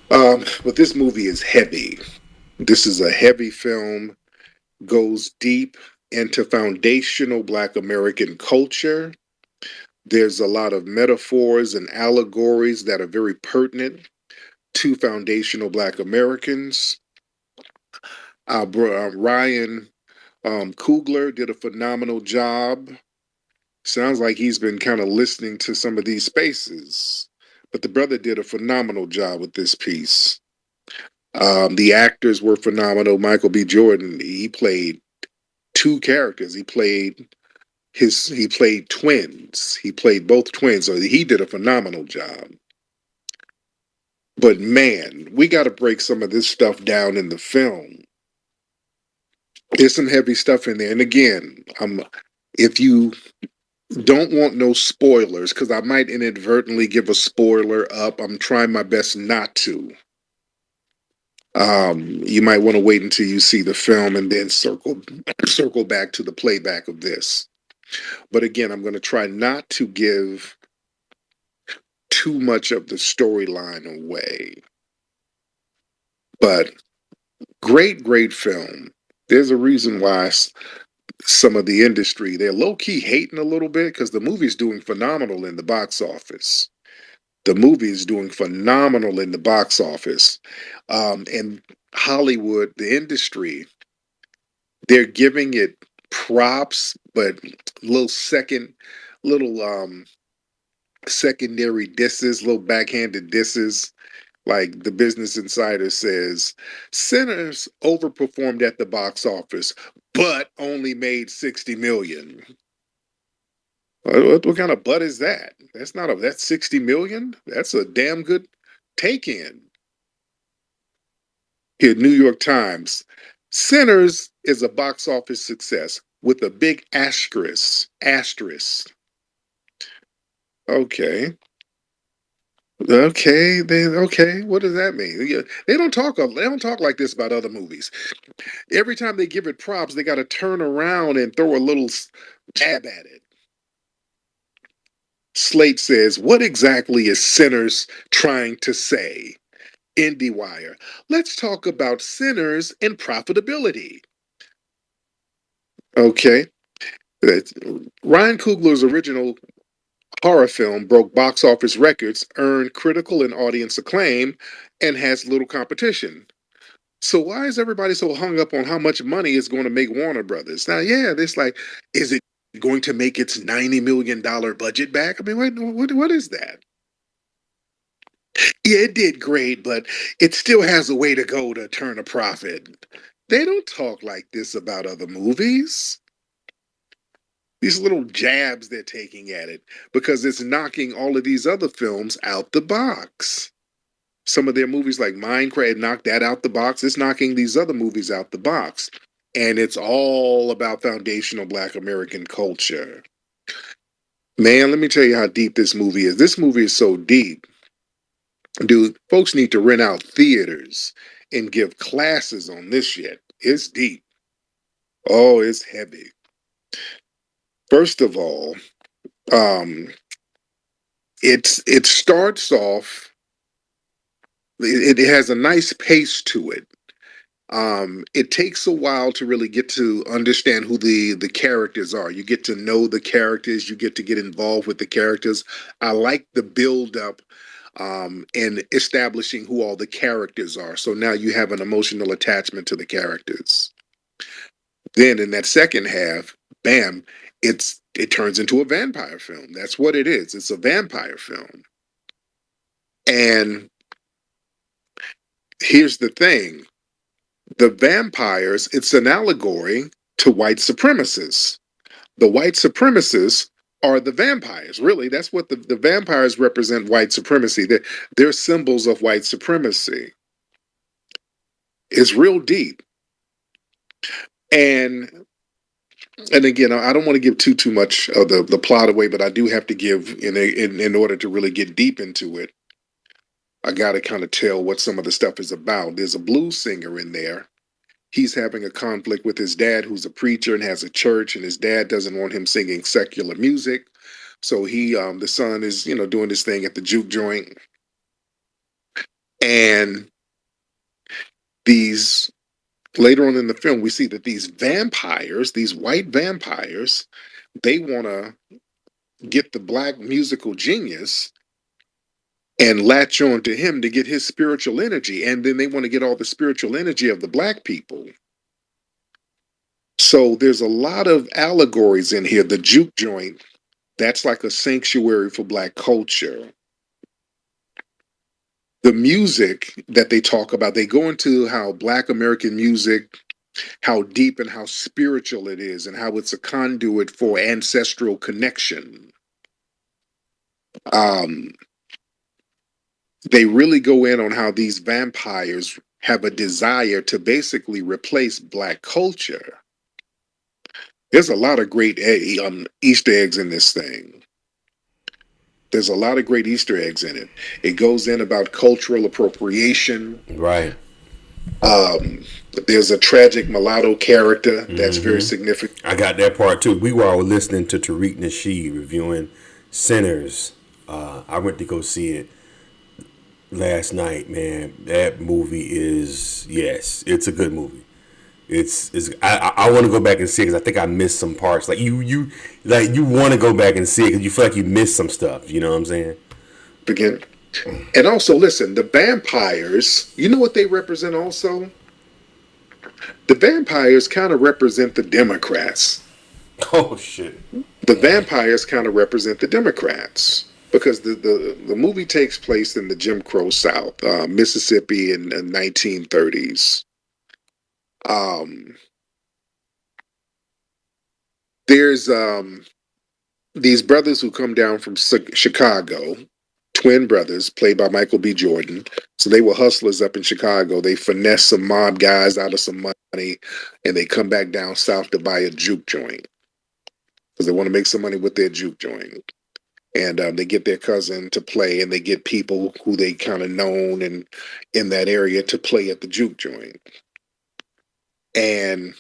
But this movie is heavy. This is a heavy film, goes deep into foundational Black American culture. There's a lot of metaphors and allegories that are very pertinent to foundational Black Americans. Ryan Coogler did a phenomenal job. Sounds like he's been kind of listening to some of these spaces, but the brother did a phenomenal job with this piece. The actors were phenomenal. Michael B. Jordan, he played two characters. He played twins. He played both twins, so he did a phenomenal job. But man, we got to break some of this stuff down in the film. There's some heavy stuff in there, and again, if you don't want no spoilers, because I might inadvertently give a spoiler up. I'm trying my best not to. You might want to wait until you see the film and then circle back to the playback of this. But again, I'm going to try not to give too much of the storyline away. But great film. There's a reason why some of the industry they're low key hating a little bit because the movie's doing phenomenal in the box office. The movie is doing phenomenal in the box office, and Hollywood, the industry, they're giving it props, but little little secondary disses, little backhanded disses. Like the Business Insider says, Sinners overperformed at the box office, but only made 60 million. What kind of butt is that? That's 60 million. That's a damn good take in. Here, New York Times. Sinners is a box office success with a big asterisk. Asterisk. Okay. Okay. What does that mean? Yeah, they don't talk like this about other movies. Every time they give it props, they got to turn around and throw a little jab at it. Slate says, "What exactly is Sinners trying to say?" IndieWire. Let's talk about Sinners and profitability. Okay. That's- Ryan Coogler's original horror film broke box office records, earned critical and audience acclaim, and has little competition. So why is everybody so hung up on how much money is going to make Warner Brothers? Now, yeah, this like, is it going to make its $90 million budget back? I mean, what is that? Yeah, it did great, but it still has a way to go to turn a profit. They don't talk like this about other movies. These little jabs they're taking at it because it's knocking all of these other films out the box. Some of their movies like Minecraft knocked that out the box. It's knocking these other movies out the box. And it's all about foundational Black American culture. Man, let me tell you how deep this movie is. This movie is so deep. Dude, folks need to rent out theaters and give classes on this shit. It's deep. Oh, it's heavy. First of all, um, it starts off. It has a nice pace to it. It takes a while to really get to understand who the characters are. You get to know the characters. You get to get involved with the characters. I like the build up and establishing who all the characters are. So now you have an emotional attachment to the characters. Then in that second half, bam, it turns into a vampire film. That's what it is. It's a vampire film. And here's the thing: the vampires, it's an allegory to white supremacists. The white supremacists are the vampires. Really, that's what the vampires represent: white supremacy. They're symbols of white supremacy. It's real deep. And and again, I don't want to give too much of the plot away, but I do have to give in order to really get deep into it. I got to kind of tell what some of the stuff is about. There's a blues singer in there. He's having a conflict with his dad, who's a preacher and has a church, and his dad doesn't want him singing secular music. So the son is, doing this thing at the juke joint, And these later on in the film, we see that these vampires, these white vampires, they want to get the black musical genius and latch on to him to get his spiritual energy. And then they want to get all the spiritual energy of the black people. So there's a lot of allegories in here. The juke joint, that's like a sanctuary for black culture. The music that they talk about, they go into how black American music, how deep and how spiritual it is, and how it's a conduit for ancestral connection. Um, they really go in on how these vampires have a desire to basically replace black culture. There's a lot of great Easter eggs in this thing. There's a lot of great Easter eggs in it. It goes in about cultural appropriation. Right. Um, there's a tragic mulatto character that's very Mm-hmm. significant. I got that part too. We were all listening to Tariq Nasheed reviewing Sinners. I went to go see it last night. Man, that movie is, yes, it's a good movie. I want to go back and see it because I think I missed some parts. Like you want to go back and see it because you feel like you missed some stuff. You know what I'm saying? And also, listen, the vampires, you know what they represent also? The vampires kind of represent the Democrats. Oh shit. The vampires kind of represent the Democrats because the movie takes place in the Jim Crow South, Mississippi in the 1930s. Um, there's these brothers who come down from Chicago, twin brothers, played by Michael B. Jordan. So they were hustlers up in Chicago. They finesse some mob guys out of some money, and they come back down south to buy a juke joint because they want to make some money with their juke joint. And they get their cousin to play, and they get people who they kind of known and in that area to play at the juke joint. And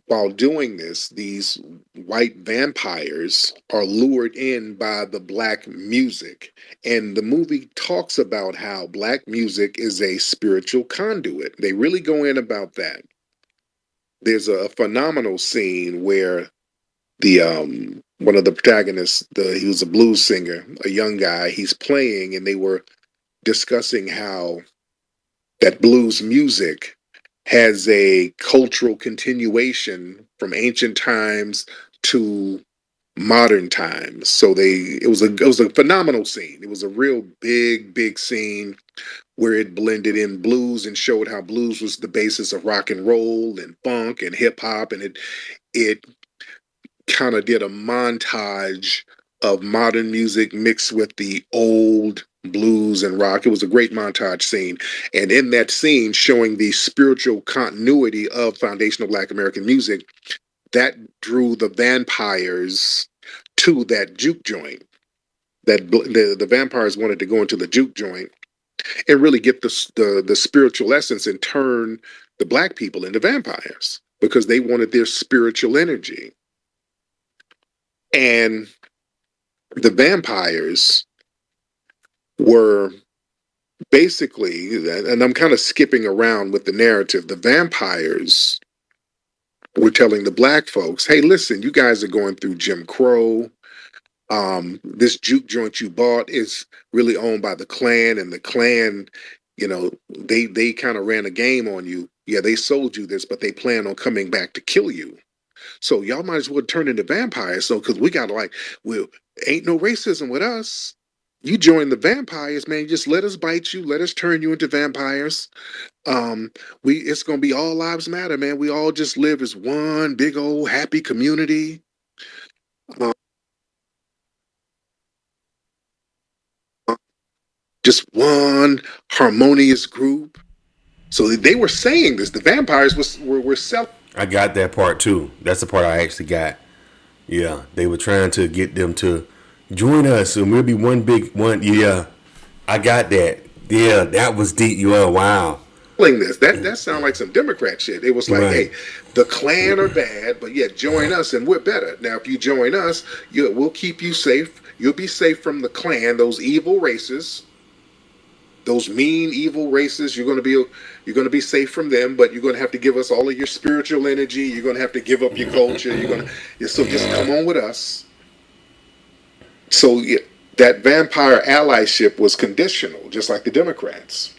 while doing this, these white vampires are lured in by the black music. And the movie talks about how black music is a spiritual conduit. They really go in about that. There's a phenomenal scene where the one of the protagonists, he was a blues singer, a young guy, he's playing, and they were discussing how that blues music has a cultural continuation from ancient times to modern times. So it was a phenomenal scene. It was a real big scene where it blended in blues and showed how blues was the basis of rock and roll and funk and hip hop, and it kind of did a montage of modern music mixed with the old blues and rock. It was a great montage scene. And in that scene, showing the spiritual continuity of foundational Black American music, that drew the vampires to that juke joint. The vampires wanted to go into the juke joint and really get the spiritual essence and turn the black people into vampires because they wanted their spiritual energy. And the vampires were basically, and I'm kind of skipping around with the narrative, the vampires were telling the black folks, hey, listen, you guys are going through Jim Crow. This juke joint you bought is really owned by the Klan, and the Klan, they kind of ran a game on you. Yeah, they sold you this, but they plan on coming back to kill you. So y'all might as well turn into vampires. So because we got well, ain't no racism with us. You join the vampires, man. Just let us bite you. Let us turn you into vampires. Um, it's gonna be all lives matter, man. We all just live as one big old happy community. Um, just one harmonious group. So they were saying this. The vampires were selling I got that part too. That's the part I actually got. Yeah, they were trying to get them to join us, and we'll be one big one. Yeah, I got that. Yeah, that was deep. You are wow. this. That sounded like some Democrat shit. It was like, Right. hey, the Klan are bad, but yeah, join us and we're better. Now, if you join us, we'll keep you safe. You'll be safe from the Klan, those evil races. those mean, evil races. You're going to be safe from them, but you're going to have to give us all of your spiritual energy. You're going to have to give up your culture. So just come on with us. So that vampire allyship was conditional, just like the Democrats.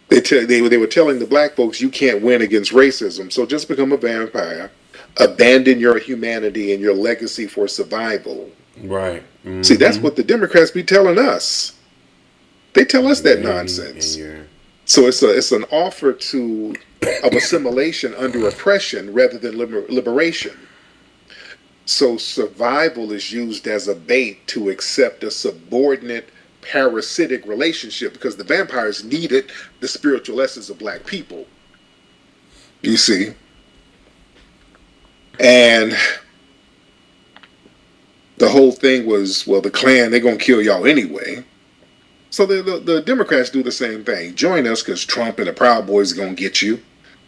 They were telling the black folks you can't win against racism, so just become a vampire, abandon your humanity and your legacy for survival. Right. See, that's Mm-hmm. what the Democrats be telling us. They tell us that Humanity and nonsense. your So it's an offer to of assimilation under oppression rather than liberation. So survival is used as a bait to accept a subordinate parasitic relationship because the vampires needed the spiritual essence of black people. You see, and the whole thing was, well, the Klan, they're gonna kill y'all anyway. So the Democrats do the same thing. Join us because Trump and the Proud Boys are gonna get you.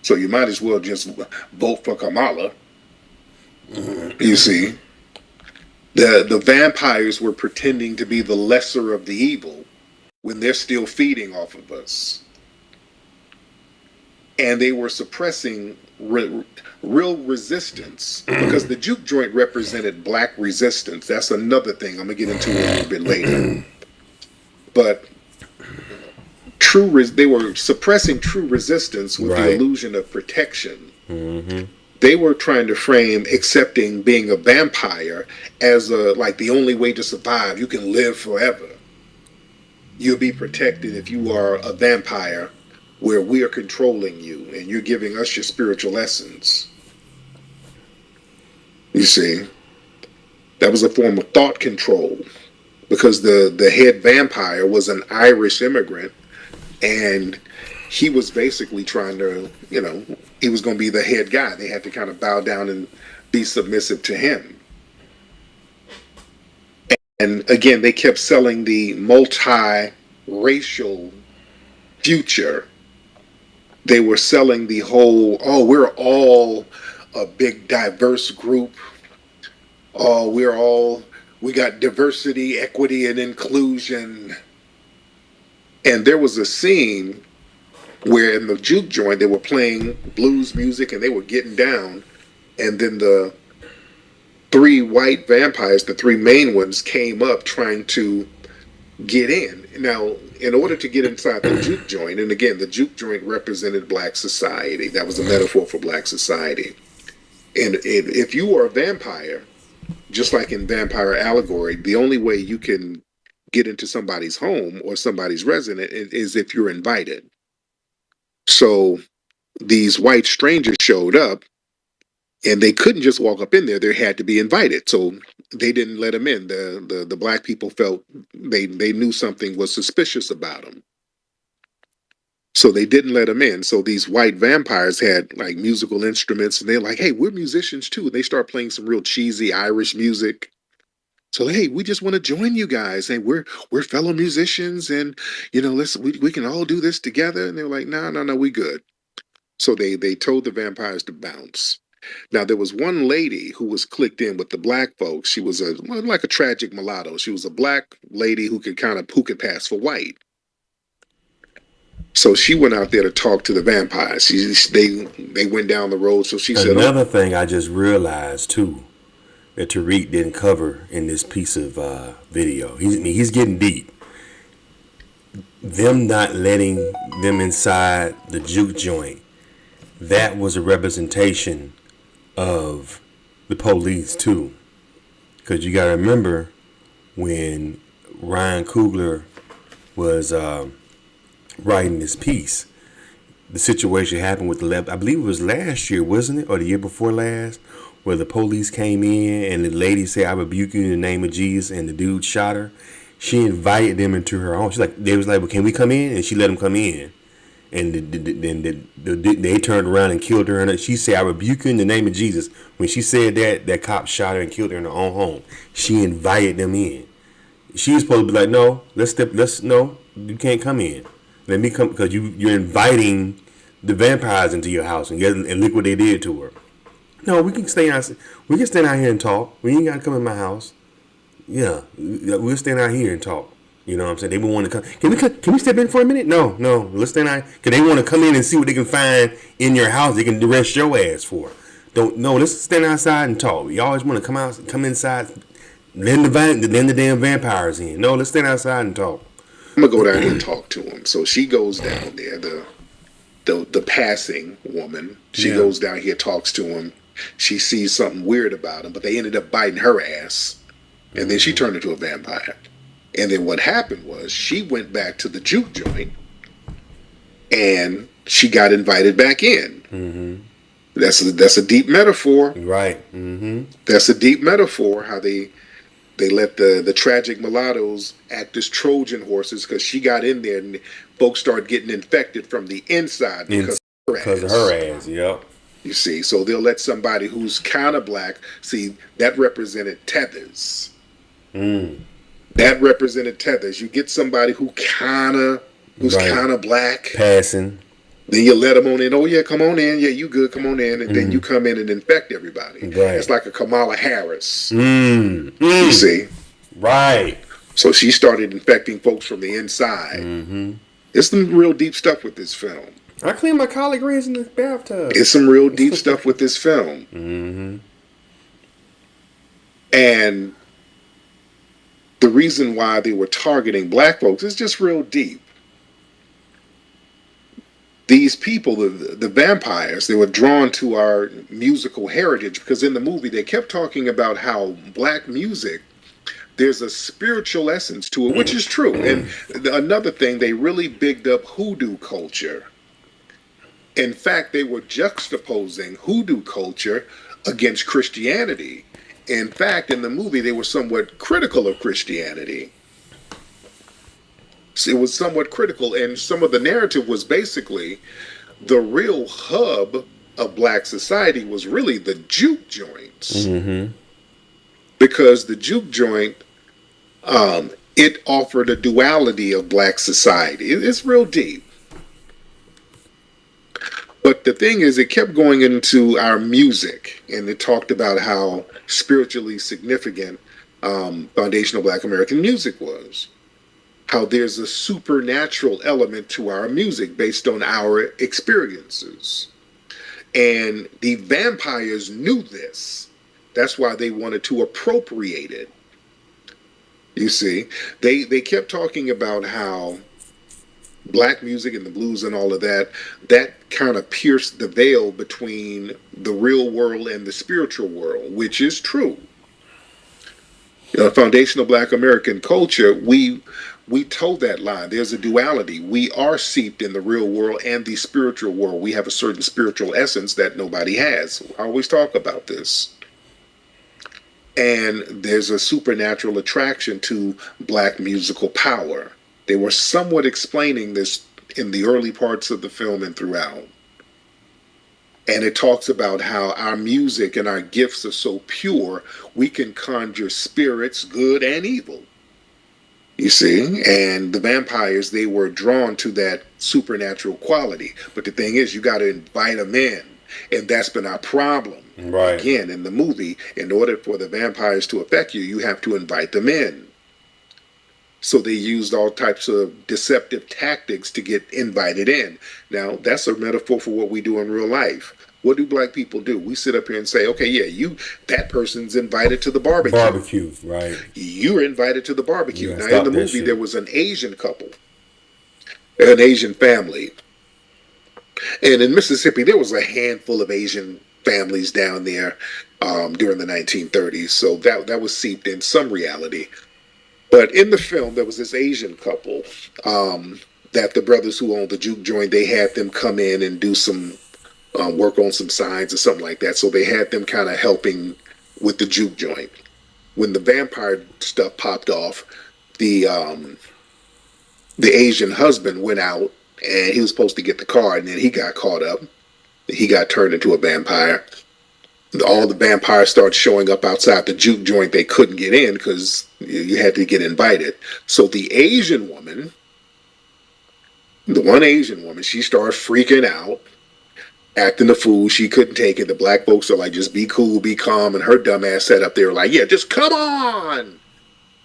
So you might as well just vote for Kamala. You see, the vampires were pretending to be the lesser of the evil when they're still feeding off of us, and they were suppressing real resistance because the juke joint represented black resistance. That's another thing I'm gonna get into a little bit later. But they were suppressing true resistance with the right. illusion of protection. Mm-hmm. They were trying to frame accepting being a vampire as like the only way to survive. You can live forever. You'll be protected if you are a vampire, where we are controlling you and you're giving us your spiritual essence. You see, that was a form of thought control because the head vampire was an Irish immigrant, and he was basically trying to, he was going to be the head guy. They had to kind of bow down and be submissive to him. And again, they kept selling the multi-racial future. They were selling the whole, oh, we're all a big diverse group. Oh, we got diversity, equity, and inclusion. And there was a scene where in the juke joint they were playing blues music and they were getting down, and then the three white vampires, the three main ones, came up trying to get in. Now, in order to get inside the juke joint, and again, the juke joint represented black society. That was a metaphor for black society. And if you are a vampire, just like in Vampire Allegory, the only way you can get into somebody's home or somebody's residence is if you're invited. So these white strangers showed up and they couldn't just walk up in there. They had to be invited. So they didn't let them in. The black people felt they knew something was suspicious about them. So they didn't let them in. So these white vampires had like musical instruments and they're like, hey, we're musicians too. And they start playing some real cheesy Irish music. So hey, we just want to join you guys, and we're fellow musicians, and let's we can all do this together. And they were like, no, no, no, we good. So they told the vampires to bounce. Now there was one lady who was clicked in with the black folks. She was like a tragic mulatto. She was a black lady who could pass for white. So she went out there to talk to the vampires. They went down the road. So she said, "Oh, Another thing I just realized too that Tariq didn't cover in this piece of video. He's getting deep. Them not letting them inside the juke joint. That was a representation of the police too. Because you got to remember when Ryan Coogler was writing this piece, the situation happened with the left. I believe it was last year, wasn't it, or the year before last, where the police came in and the lady said, "I rebuke you in the name of Jesus," and the dude shot her. She invited them into her home. She's like, they was like, "Well, can we come in?" And she let them come in. And they turned around and killed her. And she said, "I rebuke you in the name of Jesus." When she said that, that cop shot her and killed her in her own home. She invited them in. She was supposed to be like, "No, no, you can't come in. Let me come," because you're inviting the vampires into your house and look what they did to her. No, we can stay out. We can stand out here and talk. We ain't gotta come in my house. Yeah, we'll stand out here and talk. You know what I'm saying? They would want to come. Can we step in for a minute? No, no. Let's stand out. Cause they want to come in and see what they can find in your house. They can arrest your ass for. Don't no. Let's stand outside and talk. You always want to come out, come inside. Then the damn vampires in. No, let's stand outside and talk. I'm gonna go down here and talk to him. So she goes down there. The passing woman. She Yeah. goes down here, talks to him. She sees something weird about him, but they ended up biting her ass, and then she turned into a vampire. And then what happened was she went back to the juke joint, and she got invited back in. That's a deep metaphor. Right. Mm-hmm. That's a deep metaphor. How they let the tragic mulattoes act as Trojan horses because she got in there and folks started getting infected from the inside because of her Because of her ass. ass. Yep. You see, so they'll let somebody who's kind of black see that represented tethers. Mm. That represented tethers. You get somebody who's Right. kind of black. Passing. Then you let them on in. Oh yeah, come on in. Yeah, you good. Come on in, and then you come in and infect everybody. It's Right. like a Kamala Harris. Mm. You Mm. see, Right. so she started infecting folks from the inside. Mm-hmm. It's some real deep stuff with this film. I clean my collard greens in the bathtub. It's some real deep stuff with this film, Mm-hmm. and the reason why they were targeting black folks is just real deep. These people, the vampires, they were drawn to our musical heritage because in the movie they kept talking about how black music, there's a spiritual essence to it, which is true. And another thing, they really bigged up hoodoo culture. In fact, they were juxtaposing hoodoo culture against Christianity. In fact, in the movie, they were somewhat critical of Christianity. It was somewhat critical, and some of the narrative was basically the real hub of black society was really the juke joints. Mm-hmm. Because the juke joint, it offered a duality of black society. It's real deep. But the thing is, it kept going into our music, and it talked about how spiritually significant foundational Black American music was. How there's a supernatural element to our music based on our experiences. And the vampires knew this. That's why they wanted to appropriate it. You see, they kept talking about how black music and the blues and all of that, that kind of pierced the veil between the real world and the spiritual world, which is true. Foundational Black American culture, we told that line. There's a duality. We are seeped in the real world and the spiritual world. We have a certain spiritual essence that nobody has. I always talk about this. And there's a supernatural attraction to black musical power. They were somewhat explaining this in the early parts of the film and throughout. And it talks about how our music and our gifts are so pure, we can conjure spirits, good and evil. You see, and the vampires, they were drawn to that supernatural quality. But the thing is, you got to invite them in. And that's been our problem. Right. Again, in the movie, in order for the vampires to affect you, you have to invite them in. So they used all types of deceptive tactics to get invited in. Now, that's a metaphor for what we do in real life. What do black people do? We sit up here and say, okay, yeah, that person's invited to the barbecue. Barbecue. Right. You're invited to the You barbecue. gotta Now, in the stop that movie, there shit. was an Asian couple, an Asian family. And in Mississippi, there was a handful of Asian families down there during the 1930s. So that was seeped in some reality. But in the film, there was this Asian couple that the brothers who owned the juke joint, they had them come in and do some work on some signs or something like that. So they had them kind of helping with the juke joint. When the vampire stuff popped off, the um, the Asian husband went out and he was supposed to get the car, and then he got caught up. He got turned into a vampire. All the vampires started showing up outside the juke joint. They couldn't get in because you had to get invited. So the Asian woman, the one Asian woman, she started freaking out, acting the fool. She couldn't take it. The black folks are like, just be cool, be calm. And her dumb ass sat up there like, yeah, just come on.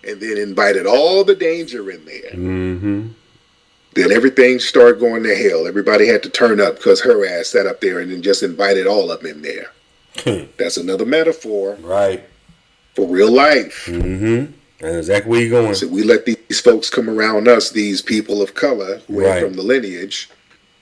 and then invited all the danger in there. Mm-hmm. Then everything started going to hell. Everybody had to turn up because her ass sat up there and then just invited all of them in there. That's another metaphor Right. for real life. Mm-hmm. That's exactly where you're going. So we let these folks come around us, these people of color who ain't Right. from the lineage,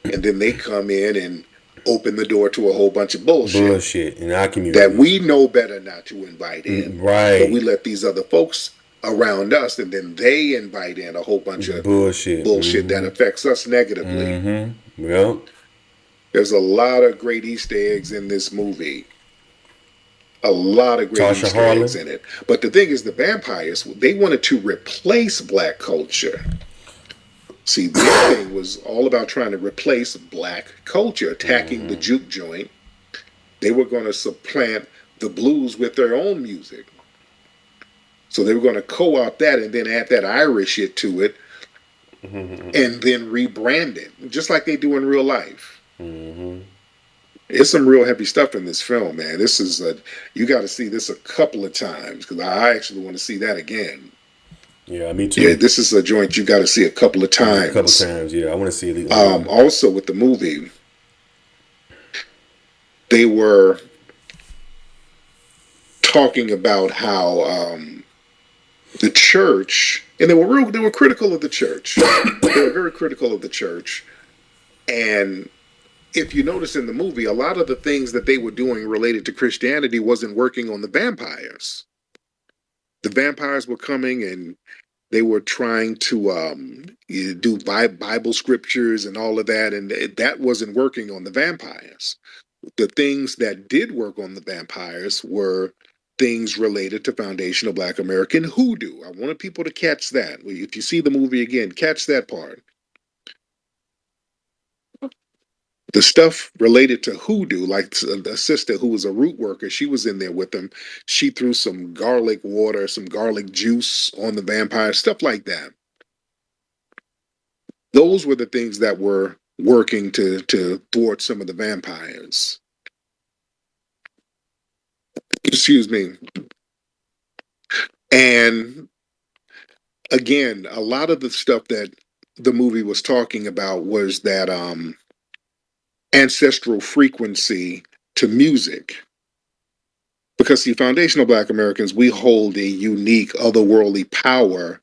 and then they come in and open the door to a whole bunch of bullshit Bullshit in our that communities. we know better not to invite in. But we Right. let these other folks around us, and then they invite in a whole bunch of Bullshit. bullshit that Mm-hmm. affects us negatively. Mm-hmm. Well, There's a lot of great Easter eggs in this movie. A lot of great Tasha Easter eggs Harlan. in it. But the thing is, the vampires, they wanted to replace black culture. See, their thing was all about trying to replace black culture, attacking the Mm-hmm. juke joint. They were going to supplant the blues with their own music. So they were going to co opt that and then add that Irish shit to it and then rebrand it, just like they do in real life. Mm-hmm. It's some real heavy stuff in this film, man. This is a, you got to see this a couple of times because I actually want to see that again. Yeah, me Yeah, too. this is a joint you got to see a couple of Yeah, a couple times. times. Yeah, I want to see it. Yeah. Also, with the movie, they were talking about how the church, and they were critical of the church. They were very critical of the church, and if you notice in the movie, a lot of the things that they were doing related to Christianity wasn't working on the vampires. The vampires were coming and they were trying to do Bible scriptures and all of that, and that wasn't working on the vampires. The things that did work on the vampires were things related to foundational Black American hoodoo. I wanted people to catch that. If you see the movie again, catch that part. The stuff related to hoodoo, like a sister who was a root worker, she was in there with them. She threw some garlic water, some garlic juice on the vampire, stuff like that. Those were the things that were working to thwart some of the vampires. Excuse me. And again, a lot of the stuff that the movie was talking about was that ancestral frequency to music. Because see, foundational Black Americans, we hold a unique otherworldly power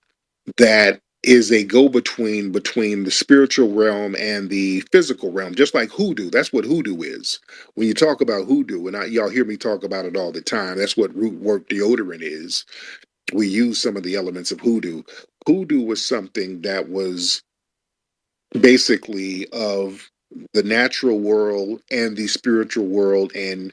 that is a go-between between the spiritual realm and the physical realm, just like hoodoo. That's what hoodoo is. When you talk about hoodoo, and y'all hear me talk about it all the time, that's what root work deodorant is. We use some of the elements of hoodoo. Hoodoo was something that was basically of the natural world and the spiritual world, and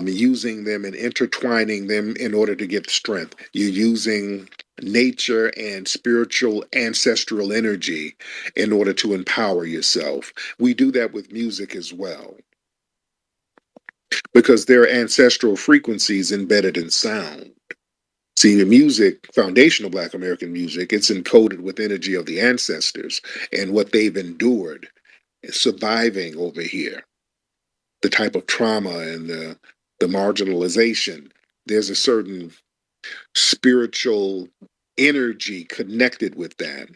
using them and intertwining them in order to get strength. You're using nature and spiritual ancestral energy in order to empower yourself. We do that with music as well because there are ancestral frequencies embedded in sound. See, the music, foundational Black American music, it's encoded with energy of the ancestors and what they've endured, surviving over here, the type of trauma and the marginalization. There's a certain spiritual energy connected with that.